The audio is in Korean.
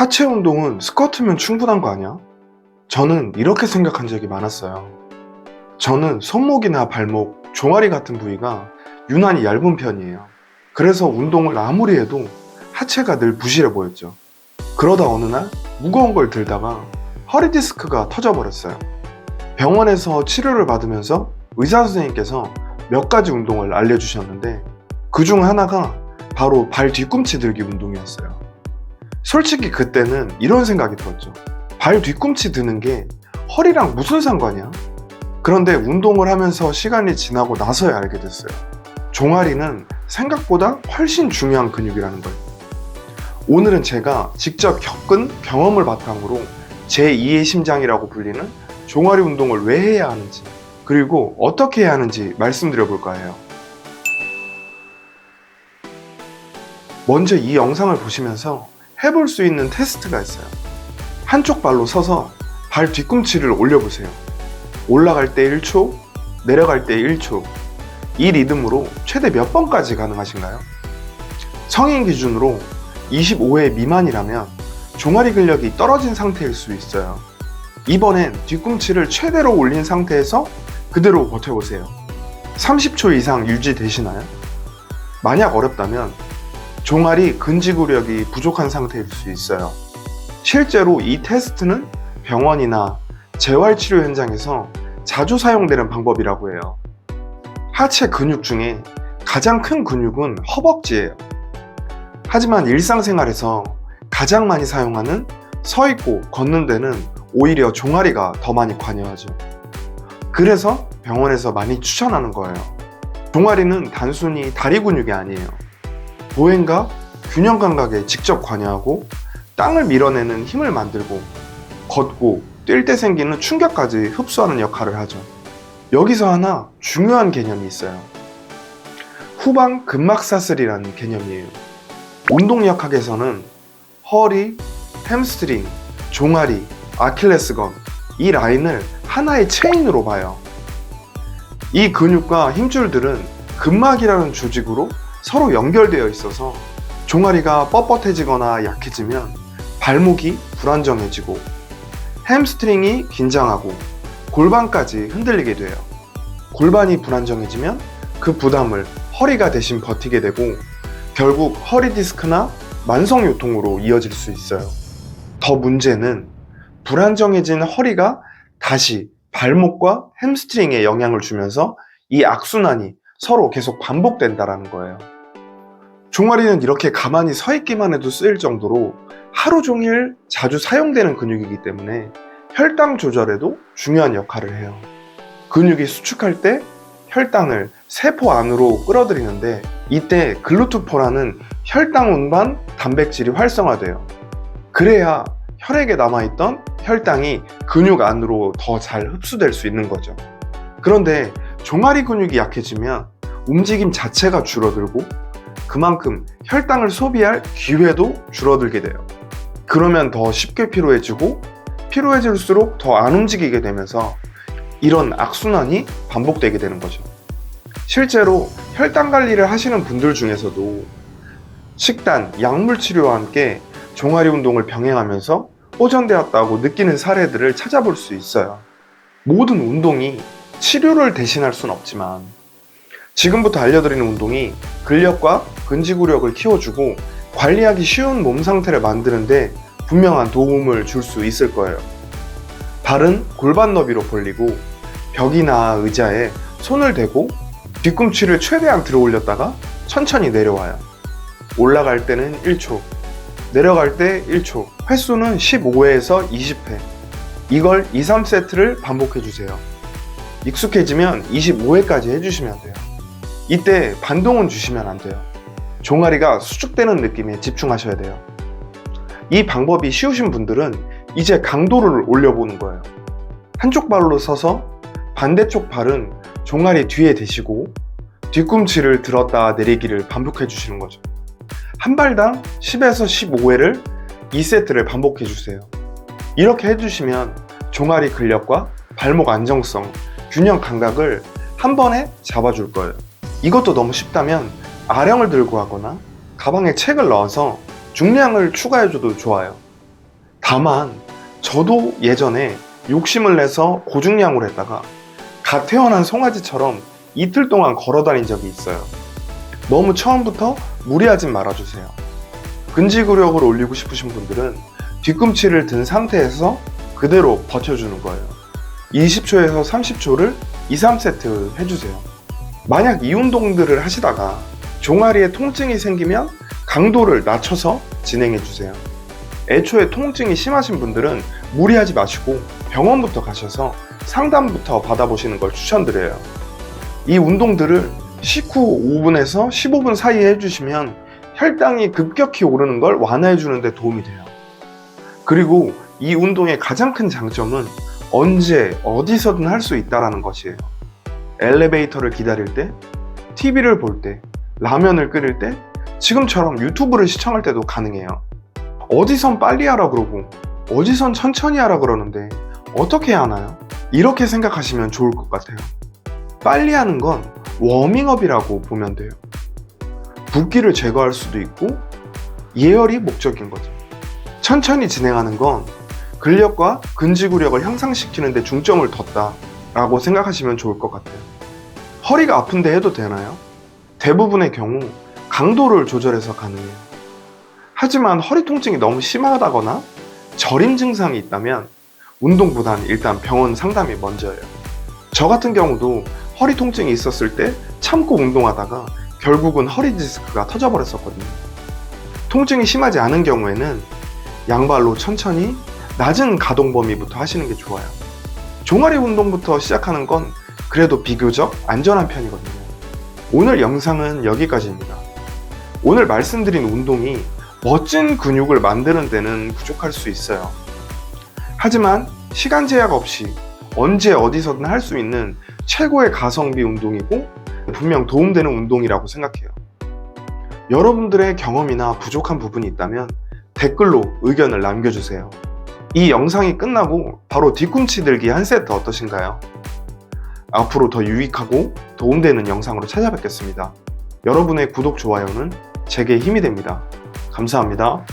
하체 운동은 스쿼트면 충분한 거 아니야? 저는 이렇게 생각한 적이 많았어요. 저는 손목이나 발목, 종아리 같은 부위가 유난히 얇은 편이에요. 그래서 운동을 아무리 해도 하체가 늘 부실해 보였죠. 그러다 어느 날 무거운 걸 들다가 허리 디스크가 터져버렸어요. 병원에서 치료를 받으면서 의사 선생님께서 몇 가지 운동을 알려주셨는데 그 중 하나가 바로 발 뒤꿈치 들기 운동이었어요. 솔직히 그때는 이런 생각이 들었죠. 발 뒤꿈치 드는 게 허리랑 무슨 상관이야? 그런데 운동을 하면서 시간이 지나고 나서야 알게 됐어요. 종아리는 생각보다 훨씬 중요한 근육이라는 걸. 오늘은 제가 직접 겪은 경험을 바탕으로 제2의 심장이라고 불리는 종아리 운동을 왜 해야 하는지, 그리고 어떻게 해야 하는지 말씀드려 볼까 해요. 먼저 이 영상을 보시면서 해볼 수 있는 테스트가 있어요. 한쪽 발로 서서 발 뒤꿈치를 올려보세요. 올라갈 때 1초, 내려갈 때 1초. 이 리듬으로 최대 몇 번까지 가능하신가요? 성인 기준으로 25회 미만이라면 종아리 근력이 떨어진 상태일 수 있어요. 이번엔 뒤꿈치를 최대로 올린 상태에서 그대로 버텨보세요. 30초 이상 유지되시나요? 만약 어렵다면 종아리 근지구력이 부족한 상태일 수 있어요. 실제로 이 테스트는 병원이나 재활치료 현장에서 자주 사용되는 방법이라고 해요. 하체 근육 중에 가장 큰 근육은 허벅지예요. 하지만 일상생활에서 가장 많이 사용하는 서 있고 걷는 데는 오히려 종아리가 더 많이 관여하죠. 그래서 병원에서 많이 추천하는 거예요. 종아리는 단순히 다리 근육이 아니에요. 보행과 균형 감각에 직접 관여하고 땅을 밀어내는 힘을 만들고 걷고 뛸 때 생기는 충격까지 흡수하는 역할을 하죠. 여기서 하나 중요한 개념이 있어요. 후방 근막사슬이라는 개념이에요. 운동역학에서는 허리, 햄스트링, 종아리, 아킬레스건 이 라인을 하나의 체인으로 봐요. 이 근육과 힘줄들은 근막이라는 조직으로 서로 연결되어 있어서 종아리가 뻣뻣해지거나 약해지면 발목이 불안정해지고 햄스트링이 긴장하고 골반까지 흔들리게 돼요. 골반이 불안정해지면 그 부담을 허리가 대신 버티게 되고 결국 허리 디스크나 만성 요통으로 이어질 수 있어요. 더 문제는 불안정해진 허리가 다시 발목과 햄스트링에 영향을 주면서 이 악순환이 서로 계속 반복된다는 거예요. 종아리는 이렇게 가만히 서 있기만 해도 쓰일 정도로 하루 종일 자주 사용되는 근육이기 때문에 혈당 조절에도 중요한 역할을 해요. 근육이 수축할 때 혈당을 세포 안으로 끌어들이는데 이때 글루트포라는 혈당 운반 단백질이 활성화돼요. 그래야 혈액에 남아있던 혈당이 근육 안으로 더 잘 흡수될 수 있는 거죠. 그런데 종아리 근육이 약해지면 움직임 자체가 줄어들고 그만큼 혈당을 소비할 기회도 줄어들게 돼요. 그러면 더 쉽게 피로해지고 피로해질수록 더 안 움직이게 되면서 이런 악순환이 반복되게 되는 거죠. 실제로 혈당 관리를 하시는 분들 중에서도 식단, 약물 치료와 함께 종아리 운동을 병행하면서 호전되었다고 느끼는 사례들을 찾아볼 수 있어요. 모든 운동이 치료를 대신할 순 없지만 지금부터 알려드리는 운동이 근력과 근지구력을 키워주고 관리하기 쉬운 몸 상태를 만드는데 분명한 도움을 줄 수 있을 거예요. 발은 골반 너비로 벌리고 벽이나 의자에 손을 대고 뒤꿈치를 최대한 들어 올렸다가 천천히 내려와요. 올라갈 때는 1초, 내려갈 때 1초, 횟수는 15회에서 20회. 이걸 2, 3세트를 반복해주세요. 익숙해지면 25회까지 해주시면 돼요. 이때 반동은 주시면 안 돼요. 종아리가 수축되는 느낌에 집중하셔야 돼요. 이 방법이 쉬우신 분들은 이제 강도를 올려보는 거예요. 한쪽 발로 서서 반대쪽 발은 종아리 뒤에 대시고 뒤꿈치를 들었다 내리기를 반복해 주시는 거죠. 한 발당 10에서 15회를 2세트를 반복해 주세요. 이렇게 해주시면 종아리 근력과 발목 안정성, 균형 감각을 한 번에 잡아줄 거예요. 이것도 너무 쉽다면 아령을 들고 하거나 가방에 책을 넣어서 중량을 추가해줘도 좋아요. 다만 저도 예전에 욕심을 내서 고중량으로 했다가 갓 태어난 송아지처럼 이틀 동안 걸어 다닌 적이 있어요. 너무 처음부터 무리하진 말아주세요. 근지구력을 올리고 싶으신 분들은 뒤꿈치를 든 상태에서 그대로 버텨주는 거예요. 20초에서 30초를 2, 3세트 해주세요. 만약 이 운동들을 하시다가 종아리에 통증이 생기면 강도를 낮춰서 진행해주세요. 애초에 통증이 심하신 분들은 무리하지 마시고 병원부터 가셔서 상담부터 받아보시는 걸 추천드려요. 이 운동들을 식후 5분에서 15분 사이에 해주시면 혈당이 급격히 오르는 걸 완화해주는 데 도움이 돼요. 그리고 이 운동의 가장 큰 장점은 언제 어디서든 할 수 있다는 것이에요. 엘리베이터를 기다릴 때, TV를 볼 때, 라면을 끓일 때, 지금처럼 유튜브를 시청할 때도 가능해요. 어디선 빨리 하라 그러고 어디선 천천히 하라 그러는데 어떻게 해야 하나요? 이렇게 생각하시면 좋을 것 같아요. 빨리 하는 건 워밍업이라고 보면 돼요. 붓기를 제거할 수도 있고 예열이 목적인 거죠. 천천히 진행하는 건 근력과 근지구력을 향상시키는 데 중점을 뒀다 라고 생각하시면 좋을 것 같아요. 허리가 아픈데 해도 되나요? 대부분의 경우 강도를 조절해서 가능해요. 하지만 허리 통증이 너무 심하다거나 저림 증상이 있다면 운동보단 일단 병원 상담이 먼저예요. 저 같은 경우도 허리 통증이 있었을 때 참고 운동하다가 결국은 허리 디스크가 터져버렸었거든요. 통증이 심하지 않은 경우에는 양발로 천천히 낮은 가동 범위부터 하시는 게 좋아요. 종아리 운동부터 시작하는 건 그래도 비교적 안전한 편이거든요. 오늘 영상은 여기까지입니다. 오늘 말씀드린 운동이 멋진 근육을 만드는 데는 부족할 수 있어요. 하지만 시간 제약 없이 언제 어디서든 할 수 있는 최고의 가성비 운동이고 분명 도움되는 운동이라고 생각해요. 여러분들의 경험이나 부족한 부분이 있다면 댓글로 의견을 남겨주세요. 이 영상이 끝나고 바로 뒤꿈치 들기 한 세트 어떠신가요? 앞으로 더 유익하고 도움되는 영상으로 찾아뵙겠습니다. 여러분의 구독, 좋아요는 제게 힘이 됩니다. 감사합니다.